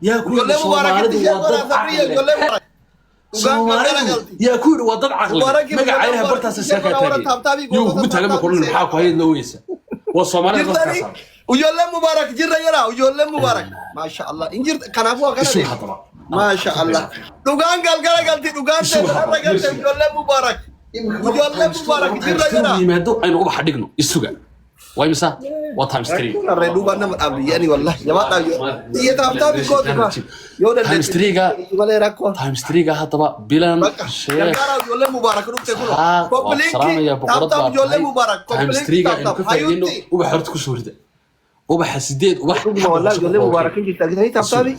يا كل سومالد وضد عقل سومالد يا كل وضد عقل ما عينها برتاس السكاتي يو قلت لما كل الحاق هاي نويسه والصومالي جرتني ويولي مبارك جرا يرا ويولي مبارك ما شاء الله انجر كان ابوها كان ما شاء الله دوغان قال دوغان يولي مبارك ويولي مبارك جرا يرا يمادو اينو ubax dhigno isuga way misa what times 3 reedu bana abiyani wallahi jamaata iyo taabtaabi koodka yoda times 3 ga wala rako times 3 ga hadaba bilan sheekh يولي مبارك ربته كله كوبلينكي taabtaab يولي مبارك times 3 ga inuu ka faa'iideyno ubax horta ku soo rida ubax sideed ubax والله يولي مبارك انت تاغني taabtaabi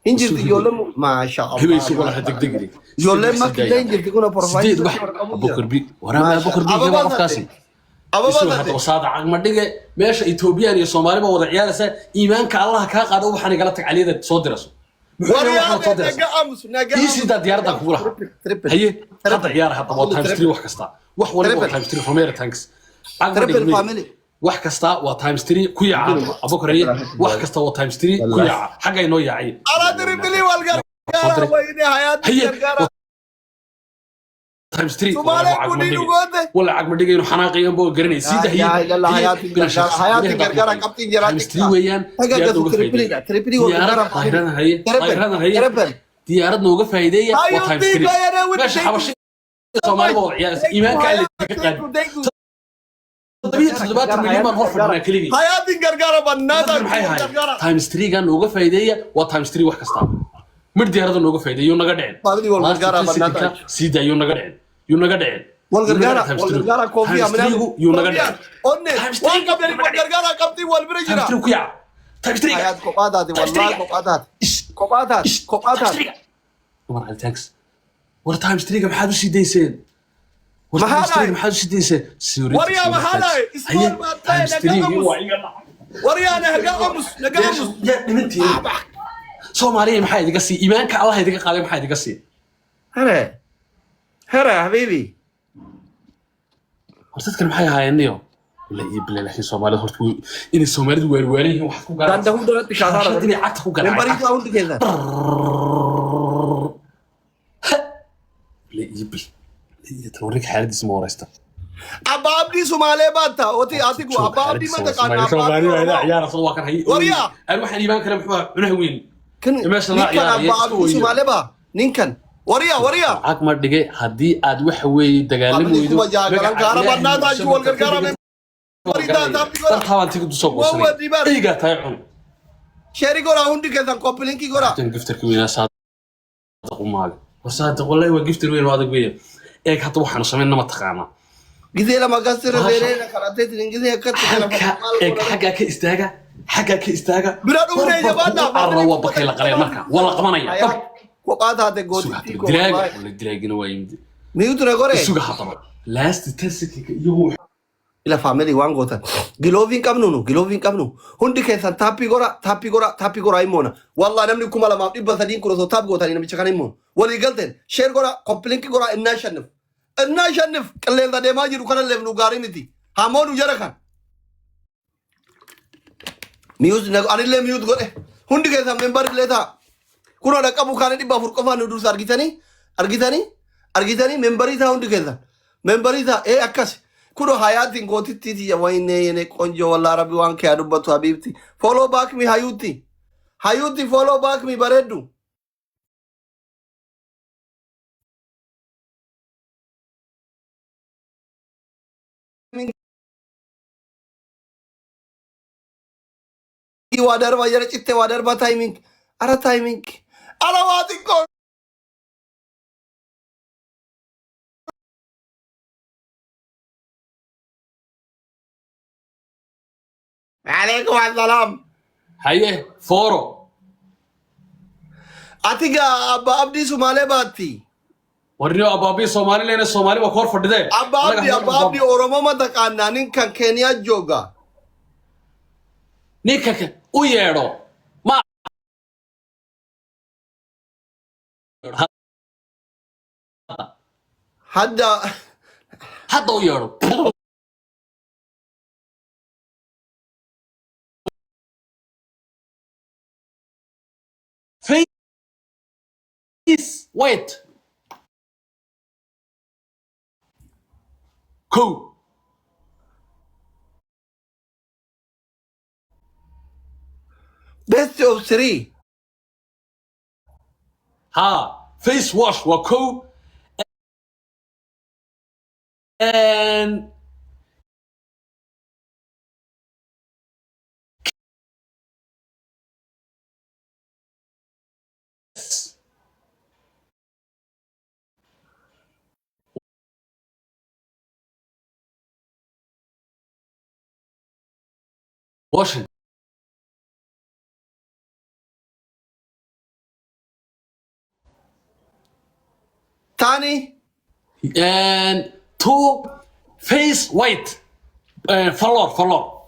انجر يولي ما شاء الله هبي سو ولا دغدغري يولي ما كده انجر تكون بروفايل سيد واحد بكر بي ورا ما بكر بي جاب قفكاسي ابا هذا وصاد عقم دغه ميش ايثيوبيا iyo Soomaaliba wada ciyaaraysa iimaanka Allah ka qaado waxaan igala tag caliyada soo diraso sida diyaarada ku laha haye hada ciyaar hada waa times 3 wax kasta wax waliba times 3 Romero tanks triple family wax kasta waa times 3 ku yaca abokariye wax kasta waa times 3 ku yaca xaga inoo yaacay ara triple walgar wayne hayat gargara times 3 ولا عقم دغينو حناقيان بو غريني سيده هي hayat gargara كابتن جرات times 3 ويان triple والغرا طايرنا هي ديارad nooga faa'iideeya waa times 3 meesha xabashi Soomaaliba oo ciyaar iimaanka alle ka qaad طبيعة مليون من هرف من كليني حياتي قرقرة بناتا قرقرة تايمز 3 كان نوقف فايدية وتايمز 3 واحد كستان مردي هذا نوقف فايدية يوم نقدعين والقرقرة بناتا سيدا يوم نقدعين يوم نقدعين والقرقرة كوفية من يوم نقدعين والقرقرة كبتي والبرجرة تايمز 3 كيا تايمز 3 حياة كوباتات والله كوباتات ومر على تاكس ولا تايمز 3 محد وش يديسين محالاي محدش يديسه وريا محالاي اسمار ما تاينا وريا انا هقامس يا بنتي سومالي maxay idiga si iimaanka Allah idiga qaalay maxay idiga si هرا حبيبي hortadkan maxay haayeen wala iibile laakiin Soomaalidu hortu in Soomaalidu weerweereen wax ku gaar danda hunda tishadara hadii cagta ku gaar bari ka hunda keeda la iibil توريك حالتي اسمه ورسته ابابدي سومالي باتا اوتي اتيكو ابابدي ما تقانا سومالي هذا عيار صوا كان هي وريا الواحد يبان كلام حنا وين كان ما شاء الله عيار ابابدي سومالي با نينكن وريا عاق ما دغه hadii aad wax weey dagaalamo weydo garan gaara badnaada juwal gargaara وريدا تابدي قرا طبعا تيجي تصوب ايغا تاي عن شيري غورا هوندي كان كوبلينكي غورا تنقفتك وين صادق ومال وصادق والله وقفتر وين واضق وين ايك حتى waxaan sameeyna ma taqaana gidee lama gasir beerena karateed ingidee ka xaga ka istaaga biradu inay jabada arra waa bakay la qalay marka wala qabanaya ko qaadaade goodti ko wala diraagina waa yimid miyutra gore isuga hadaba last tasiki iyo ila family wangota gilovin qabnu hundi keesan tapi gora imona wallahi namni kuma lama dibba sadin kuro so tap gota ni namicha kan imon wali galten share gora complaint gora inna shanif qallen da dema jiru kana levnu garimiti hamonu jarakan mute na anile mute gore hundi keesan member leta kuno da qabu kan dibba fur qofan dur argitani memberi ta hundi keesan memberi ta akas kuno hayatin gotiti ya wayne yene konjo wala rabbi wanke adubatu habibti follow back me hayuti follow back me baredu wadar wayar chitte wadar ba timing ara wati ko عليكم السلام haye foro atiga abdi sumale batti warniyo ababi Soomaali leena Soomaali waa koor fadhide abdi oromo ma taqaana ninkan Kenya jooga ninka u yeedho ma hadda u yeedho face white cool best of 3 ها face wash وكو and washing تاني and two face white فلور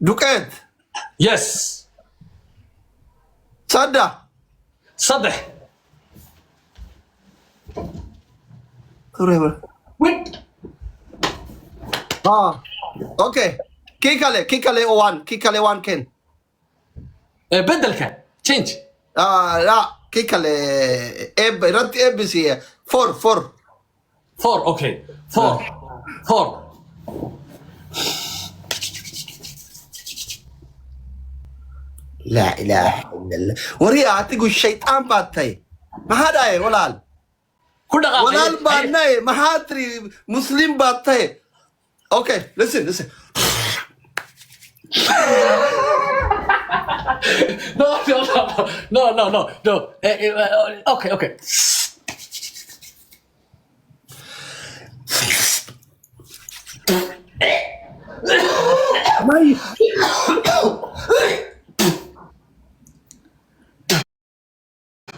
دكات yes صدق صدح وين اوكي كيكالي 1 كين بدل كان change لا كيكالي رد سي 4 four okay four لا اله الا الله وريا تقول الشيطان باتاي ما هذا ولال كل دقيقة ولال باناي ما هاتري مسلم باتاي اوكي listen no okay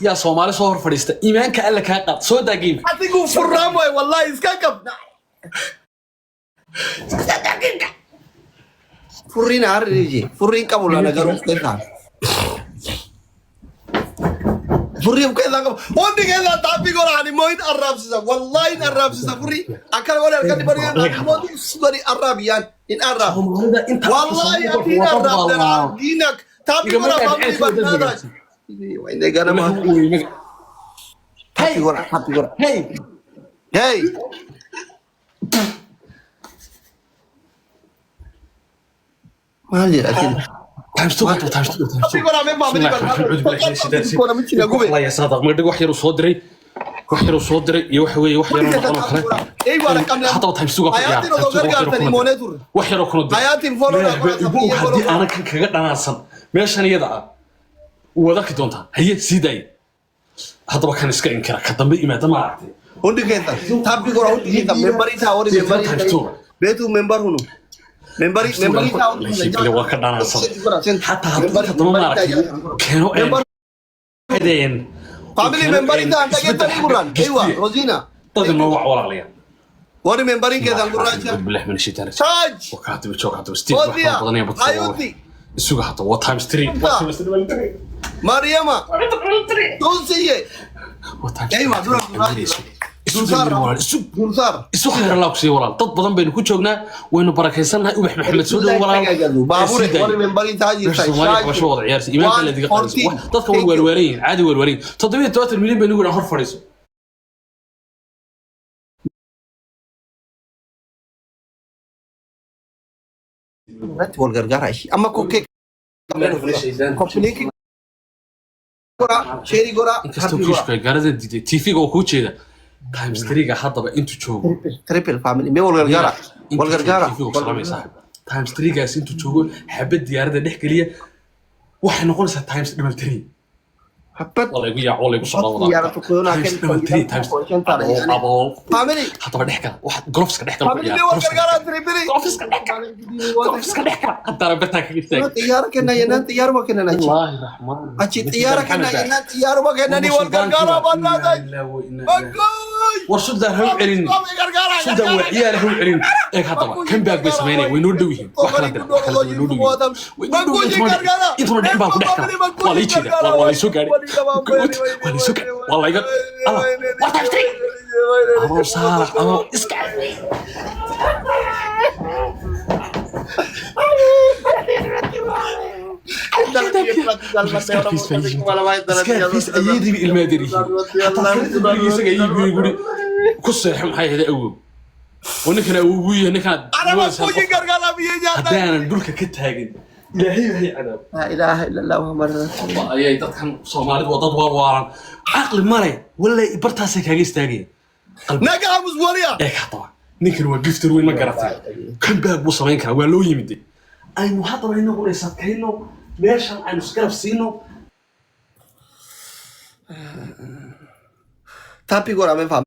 يا صومالي صور فريستا إيمانك قال لك هاقب سودا جيم هتيجوا فرام والله اسكاكب فرين عرجي فرين قبل انا قالوا كده فرين كده ودي كده تابي قراني موين الرابسه والله ان الرابسه فري اكل ولا كان بري مودي سوري الرابيان ان الراب والله يا دين الراب دينك تابي قرا وين قال ما هاي قرا هاي ما ادري اكيد الله يا صادق ما دق وحير وصدري يوحي وحير حتى وتحب سوق وحير كنت هدي انا كغا داناسن meeshan iyada ah wada ki doonta haye siday hadaba kan iska inkira ka dambe imaada ma aragtay hundigeenta tabi gora hundigeenta membari ta ori membari betu member hunu membari ta ori waa ka dhanaasan hatta hadaba ma aragtay keeno hadeen family membari ta anta geeta quran aywa rosina dad ma wax walaalayaa وري ممبرين كذا قرانشا بالله من الشيطان تاج وكاتب شوكاتب ستيف وحنا بدنا ايوتي السوق حتى هو تايمز 3 مريم تونسيه ايوه السوق غير الله كسي ولا dad badan baynu ku joognaa waynu barakeysanahay ubax maxamed soo dhow walaal baabur وري ممبرين تاج wax wada ciyaarsi iimaanka la diga qaadayso dadka way weerweerayeen caadi weerweerayeen 7 milyan baynu ugu hor fadhiiso والغرغره شيء اما كوكي كوبليكي غورا شيري غورا كاستوكيشكا غارده دي تي في او كو jeeda times 3 hadaba intu joogo triple family me والغرغره times 3 gaas intu joogo xabad diyaarada dhex kaliya waxay noqonaysaa times 3 حبت والله يقول صلاة يا رب تكون times أبو family حتى بدح كلا واحد جروفس كدح كلا family والغرغره تريبلي جروفس كدح كلا حتى ربتها كيف طيارة كنا ينان طيارة ما كنا نجي الله الرحمن أشي طيارة كنا ينان طيارة ما كنا ني والغرغره بنا ورشد ذا هو علين شد هو عياله هو علين إيه هذا كم باق بسمينه وينودوهم وحنا وينودوهم إنتوا ندعم باكو دحكا والله يجي والله يسوق والله يسوق والله يقول الله وات اشتري أبو صالح أبو اسكع سكارفيس أيدي بالمادري حتى سكارفيس يقول كسر حم حي هذا أول ونكنا أبوي نكنا أنا ما بوجي قرقلا بيجي هدانا ندولك كتاجن إلهي عذاب لا إله إلا الله محمد رسول الله الله أيه تدخل صومالي وضد واران عقل مري ولا برتاسي كاجيس تاجي نجا مزوريا إيه طبعا نكنا وقفتر وين ما قرأت كم بقى بوصلين كنا ولو يمدي أي محاضرة إنه ولا سكينه ليش عن سكرف سينه tapi kau ramai faham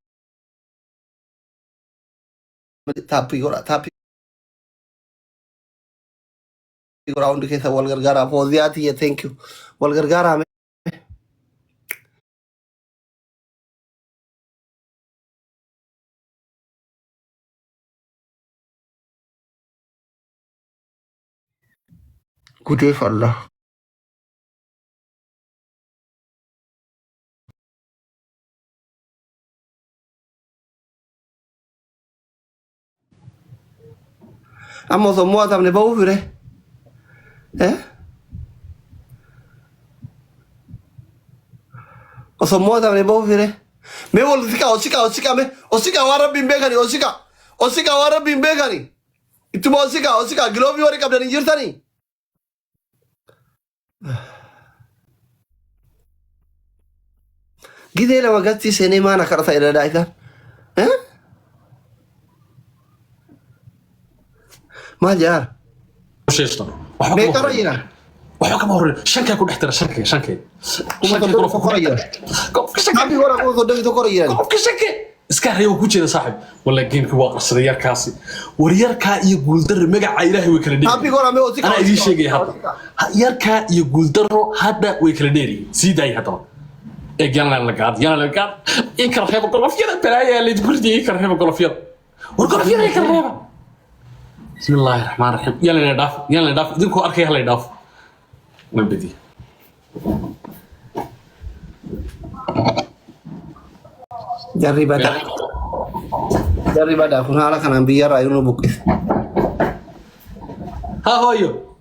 tapi kau round kita wal gargara Fauziati ya thank you wal gargara me Gudai Allah Amo semua tam ne bau fure semua tam ne bau fure me wol osika me osika wara bimbe kani osika wara bimbe kani itu mau osika globi wari kabda ni jirtani gide la magatti sene mana karata ila daita ما جار وش يشتغل بيت رأينا وحكم هور شنكة كل احترا شنكة وما تقول فقرية أبي ورا قول ضد فقرية شنكة اسكار يو كوتشي صاحب ولا جيمك واقع صديار كاسي ورياركا يقول در مجا عيله ويكلديري أبي ورا ما أوتيك أنا إيش شيء هذا ياركا يقول در هذا ويكلديري سيداي هذا يلا لقاد يكره هذا كله فيها بلايا اللي تقول دي يكره هذا كله فيها وكله فيها يكره بسم الله الرحمن الرحيم يلا نداف دينكو أركي هلا يداف نبدي جري بدا كنا على كنا بيار رايونو بوكس ها هويو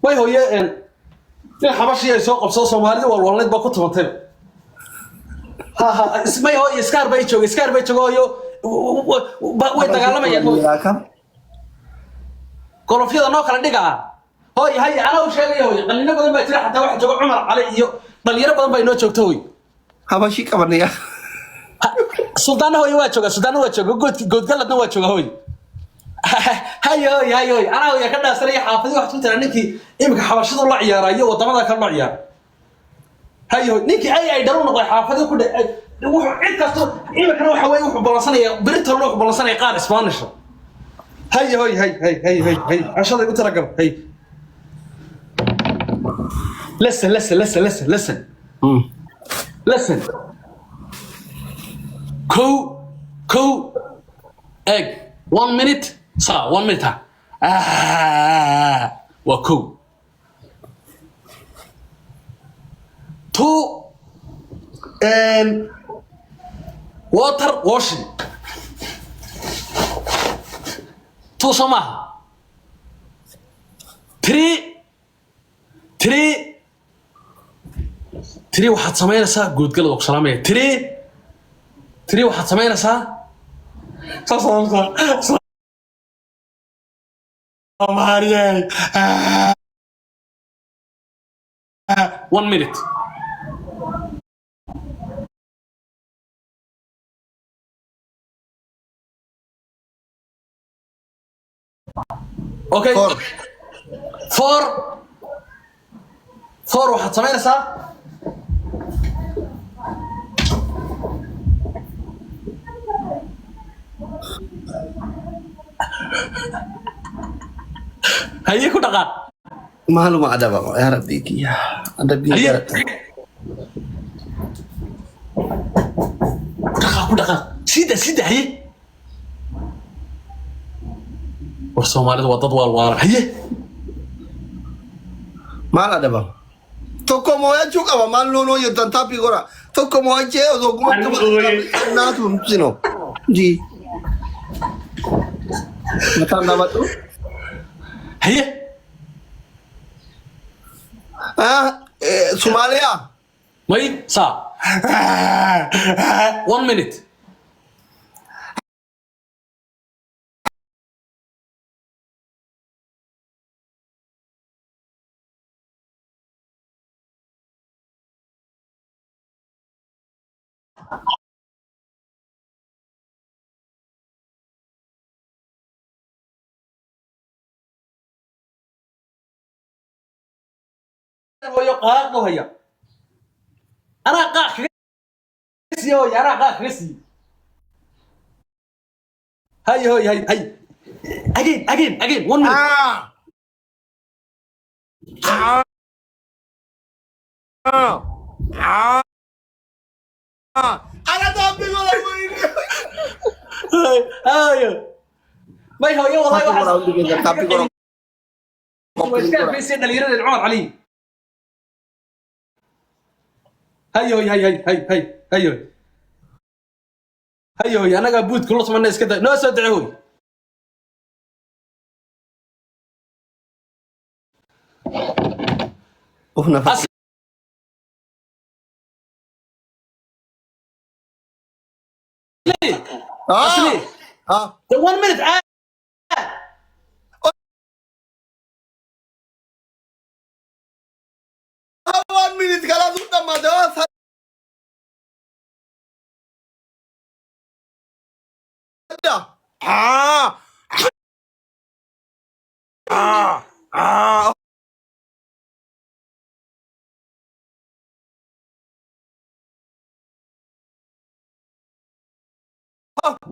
ما هو إن حبشي يسوق بصوص سومالي والله نبغى كتب مثل ها اسمه هو يسكار بيتشو هويو ويتكلم يعني كولوفيدا نو kala dhigaa hoy hay ana u sheegay hoy qalina badan baa jira xataa wax joogo Umar Cali iyo dhalinyaro badan baa inoo joogto hoy habashi qabanaya sultaan hoy waa jooga goodgaladna waa jooga hoy hay ana hoy ka dhaasray xaafadii wax tuutana ninkii imika xabashada la ciyaarayo wadamada kala ciyaar hay hoy ninkii ay dharu noqday xaafadii ku wuxuu cid kasto imika waxa weey wuxuu balansanaya birta loo balansanaya qaar Spanish هاي عشان قلت رقم هاي listen كو egg 1 minute صار 1 minute وكو 2 water washing تو سماها 3 waxaad samaynaysaa guudgalad oo salaamay 3 waxaad samaynaysaa Soomaaliyeed 1 minute اوكي 4 waxaad samaynaysaa haye ku dhaqaaq معلومة عدبة يا ربي يا عدبي يا ربي دقاق سيدة هي والصوماليين وضد والوار هي ما عدبة توكو مويا شوكا ما لونو يتنتابي كورا توكو مويا شيء وزوجما ناتو نسينو جي مثلا نباتو هي Somalia. ماي سا 1 minute قاق وهي انا قاق كسي هو انا قاق كسي هاي again 1 minute انا تابي ولا وين هاي ما هو يا والله تابي ولا واشكال في سن اللي يرد العمر علي هيو انا قابود كل صمنا اسكدا نو سو دعوي نفس اصلي 1 minute one minute خلاص قدام ما ده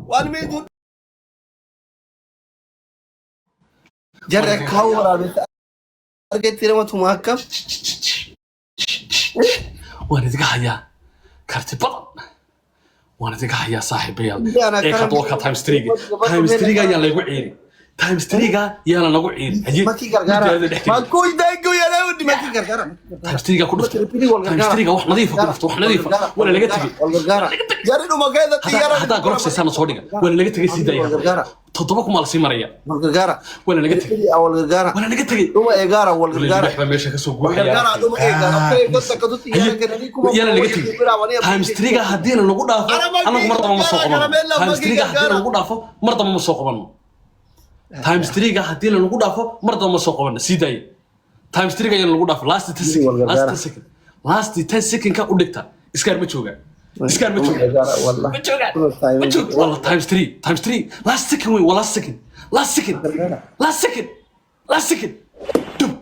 one minute جرك هورا بس أرجع ترى ما تماكم وانا تقايا كارتي بطل وانا تقايا صاحبي يلا ايه خطوه تايم ستريغا يلا يقول عيري تايم ستريغا يلا نقو عيري ما كي غرغره ما كوي دايقو يا لودي ما كي غرغره تايم ستريغا كله تايم ستريغا wax nadiif wala laga tagay والغرغره جارينو ما كايدا تيارا hada gorofsi sana soo dhiga wala laga tagay sidaya todoba kuma la sii maraya والغرغره wala laga tagay والغرغره wala laga tagay دوما ايغارا والغرغره waxba meesha ka soo guuxaya والغرغره دوما ايغارا dadka kadut yala laga tagay تايم ستريغا hadii lagu dhaafo anagu mar daba ma soo qaban تايم ستريغا hadii lagu dhaafo mar daba ma soo qaban تايم ستريغا hadii lagu dhaafo mar daba ma soo qaban sidaya تايم ستريغا yala lagu dhaafo last 10 second ka u dhigta iskaar ma jooga iskaar ma jooga والله تايم 3 last second way last second dum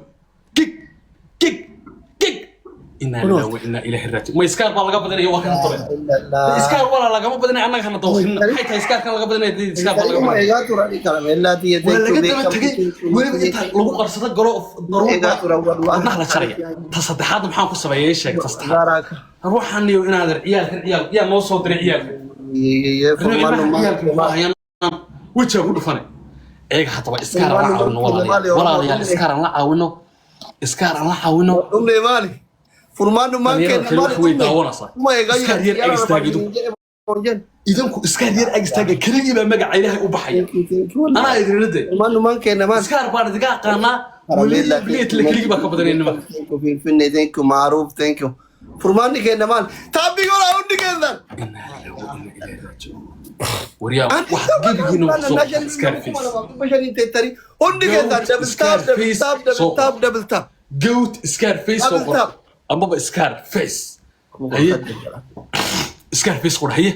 kick inna lillahi wa inna ilayhi raji'un ma iskaar baa laga badanayo waa kan toban iskaar wala laga ma badanayo annaga xana dawqina maxay tahay iskaar kan laga badanayo iskaar baa laga badanayo ايغاتو رادي كلام الا دي weli inta lagu qarsado galo daruura nahla shariya ta saddexaad maxaan ku sameeyay sheeg tastaad ruuxan iyo inaad ciyaal yaa noo soo diray ciyaalka وجهه ku dhufane eega hadaba iskaar la caawino walaalayaal iskaar la caawino umne mali furmaanu maankeena mali way daawanaysa iskaar yar ag istaagido idanku iskaar yar ag istaaga kaliya baa magaca ilaahay u baxay ana idinlade furmaanu maankeena mali iskaar baan idiga qaana wali bilet la kaliya baa ka badanayna thank you معروف thank you furmaani keena mali taabi wala u dhigeedan وريا واحد جيبي نو سكارفيس مشان انت تري وديك دبل تاب جوت سكارفيس اما سكارفيس هي سكارفيس قول هي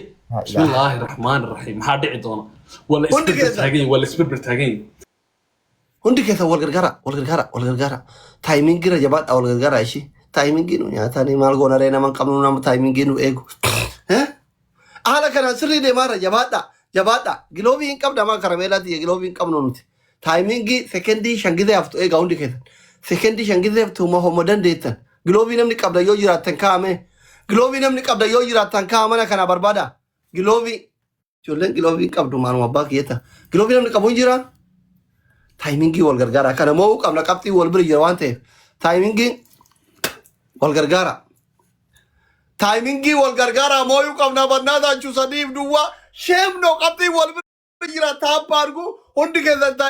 بسم الله الرحمن الرحيم ما دحي دونا ولا اسبر تاغين هندي كذا والغرغره تايمينغ رجبات او الغرغره شي تايمينغ نو يا تاني مالغونا رينا من قبلنا ما تايمينغ نو ايغو ها أهلا كنا سري دي مرة جباتا جلوبين كم دما كراميلا دي جلوبين كم نونت تايمينغي سكندي شنجده أفتو إيه قاوندي كده سكندي شنجده أفتو ما هو مدن ديتن جلوبين نمني كابدا يوجراتن كامه جلوبين نمني كابدا يوجراتن كامه أنا كنا بربادا جلوبي شولن جلوبين كابدو مانو مباك يتا جلوبين نمني كابون جرا تايمينغي والغرغارا كنا مو كم نكابتي والبري جروانته تايمينغي والغرغارا تايمينغي والغرغارا مويو كمنا بنادا جو سديف دوا شيم نو قطي والبري جرا تاب بارغو هندي كذا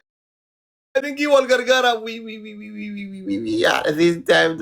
Thinking wal gargara. We. Yeah, this time.